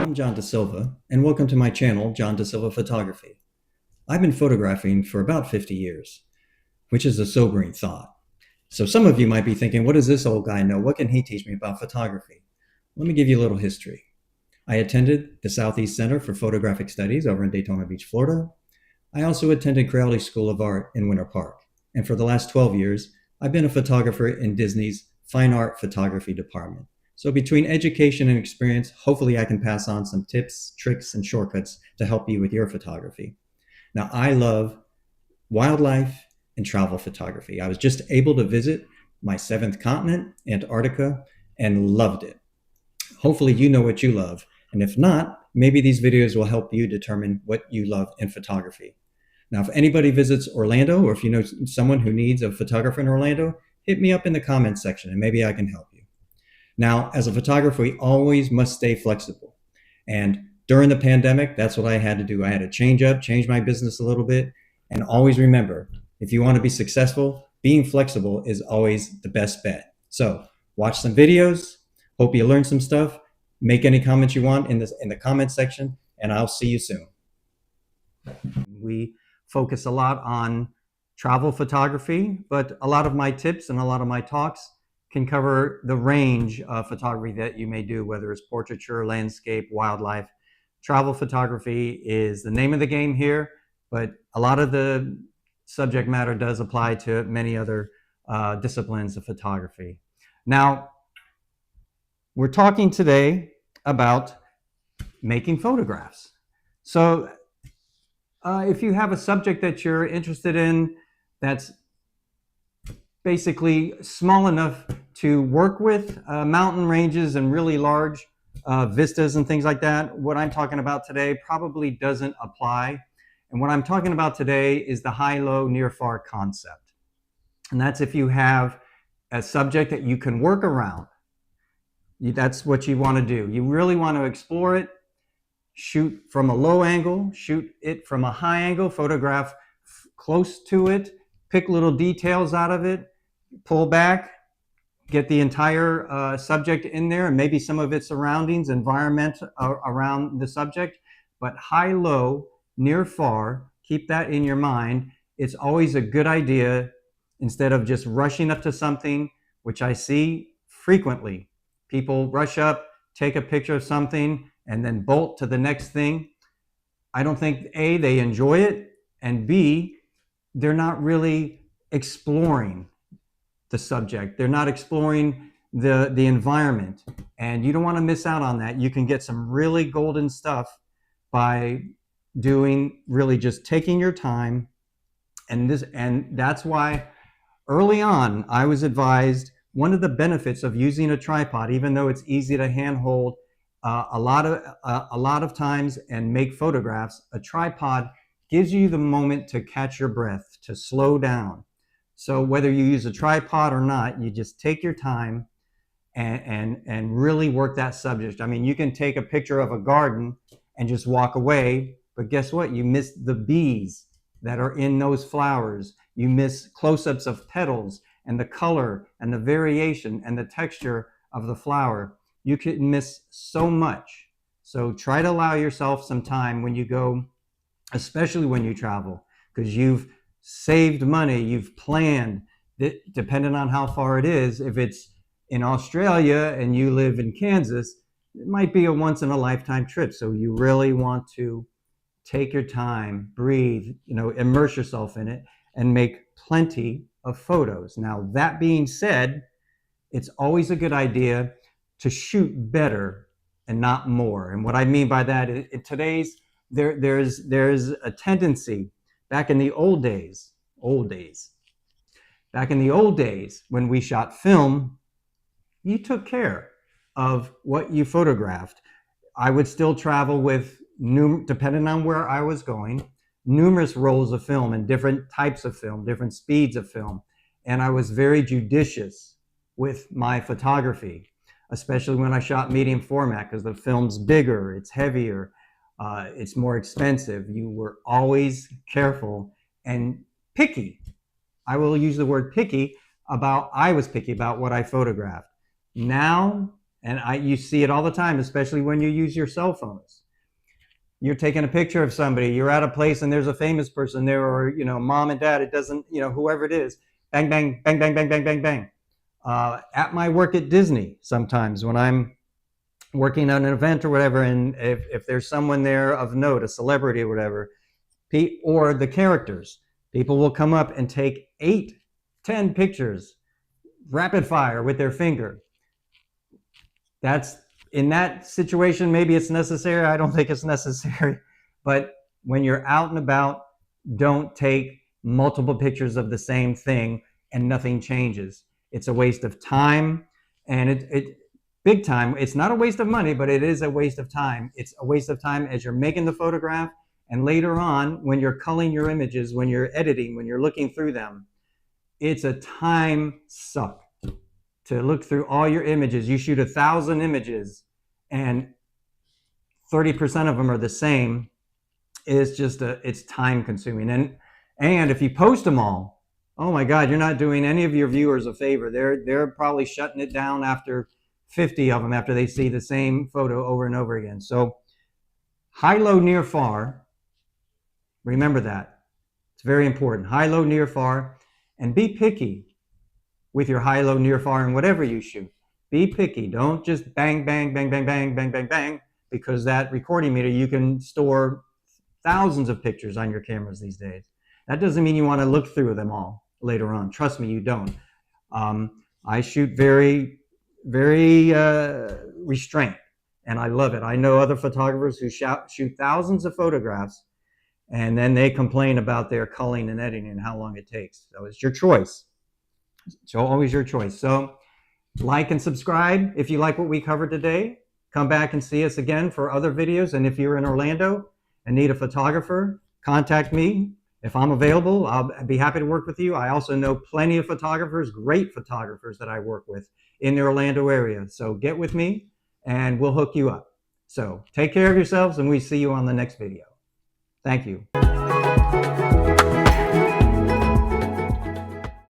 I'm John Da Silva, and welcome to my channel, John Da Silva Photography. I've been photographing for about 50 years, which is a sobering thought. So some of you might be thinking, what does this old guy know? What can he teach me about photography? Let me give you a little history. I attended the Southeast Center for Photographic Studies over in Daytona Beach, Florida. I also attended Crealde School of Art in Winter Park. And for the last 12 years, I've been a photographer in Disney's Fine Art Photography department. So between education and experience, hopefully I can pass on some tips, tricks, and shortcuts to help you with your photography. Now, I love wildlife and travel photography. I was just able to visit my seventh continent, Antarctica, and loved it. Hopefully you know what you love. And if not, maybe these videos will help you determine what you love in photography. Now, if anybody visits Orlando, or if you know someone who needs a photographer in Orlando, hit me up in the comments section and maybe I can help you. Now, as a photographer, we always must stay flexible. And during the pandemic, that's what I had to do. I had to change my business a little bit. And always remember, if you want to be successful, being flexible is always the best bet. So watch some videos. Hope you learned some stuff. Make any comments you want in the comment section, and I'll see you soon. We focus a lot on travel photography, but a lot of my tips and a lot of my talks can cover the range of photography that you may do, whether it's portraiture, landscape, wildlife. Travel photography is the name of the game here, but a lot of the subject matter does apply to many other disciplines of photography. Now, we're talking today about making photographs. So if you have a subject that you're interested in that's basically small enough to work with, mountain ranges and really large vistas and things like that, what I'm talking about today probably doesn't apply. And what I'm talking about today is the high-low, near-far concept. And that's if you have a subject that you can work around. That's what you want to do. You really want to explore it, shoot from a low angle, shoot it from a high angle, photograph close to it, pick little details out of it, pull back, get the entire subject in there and maybe some of its surroundings, environment around the subject. But high, low, near, far, keep that in your mind. It's always a good idea, instead of just rushing up to something, which I see frequently. People rush up, take a picture of something, and then bolt to the next thing. I don't think, A, they enjoy it, and B, they're not really exploring the subject. They're not exploring the environment, and you don't want to miss out on that. You can get some really golden stuff by doing, really just taking your time. And that's why early on I was advised, one of the benefits of using a tripod, even though it's easy to handhold a lot of times and make photographs, a tripod gives you the moment to catch your breath, to slow down. So whether you use a tripod or not, you just take your time and really work that subject. I mean, you can take a picture of a garden and just walk away, but guess what? You miss the bees that are in those flowers. You miss close-ups of petals and the color and the variation and the texture of the flower. You could miss so much. So try to allow yourself some time when you go, especially when you travel, because you've saved money, you've planned, depending on how far it is. If it's in Australia and you live in Kansas, it might be a once-in-a-lifetime trip. So you really want to take your time, breathe, immerse yourself in it, and make plenty of photos. Now, that being said, it's always a good idea to shoot better and not more. And what I mean by that is there's a tendency back in the old days, when we shot film, you took care of what you photographed. I would still travel with, depending on where I was going, numerous rolls of film and different types of film, different speeds of film. And I was very judicious with my photography, especially when I shot medium format, because the film's bigger, it's heavier, it's more expensive. You were always careful and picky. I will use the word picky I was picky about what I photographed. Now And you see it all the time, especially when you use your cell phones. You're taking a picture of somebody, you're at a place and there's a famous person there, or, you know, mom and dad, it doesn't, you know, whoever it is, bang, bang, bang, bang, bang, bang, bang, bang. At my work at Disney, sometimes when I'm working on an event or whatever, and if there's someone there of note, a celebrity or whatever, or the characters, people will come up and take 8, 10 pictures, rapid fire with their finger. That's, in that situation, maybe it's necessary. I don't think it's necessary. But when you're out and about, don't take multiple pictures of the same thing and nothing changes. It's a waste of time, and it big time. It's not a waste of money, but it is a waste of time. It's a waste of time as you're making the photograph, and later on when you're culling your images, when you're editing, when you're looking through them. It's a time suck to look through all your images. You shoot 1,000 images and 30% of them are the same. It's just it's time consuming. And if you post them all, oh my God, you're not doing any of your viewers a favor. They're probably shutting it down after 50 of them, after they see the same photo over and over again. So high, low, near, far. Remember that. It's very important. High, low, near, far. And be picky with your high, low, near, far, and whatever you shoot. Be picky. Don't just bang, bang, bang, bang, bang, bang, bang, bang, because that recording meter, you can store thousands of pictures on your cameras these days. That doesn't mean you want to look through them all later on. Trust me, you don't. I shoot very, very restrained, and I love it. I know other photographers who shoot thousands of photographs, and then they complain about their culling and editing and how long it takes. So it's your choice. It's always your choice. So like and subscribe if you like what we covered today. Come back and see us again for other videos. And if you're in Orlando and need a photographer, contact me. If I'm available, I'll be happy to work with you. I also know plenty of photographers, great photographers that I work with in the Orlando area. So get with me and we'll hook you up. So take care of yourselves, and we see you on the next video. Thank you.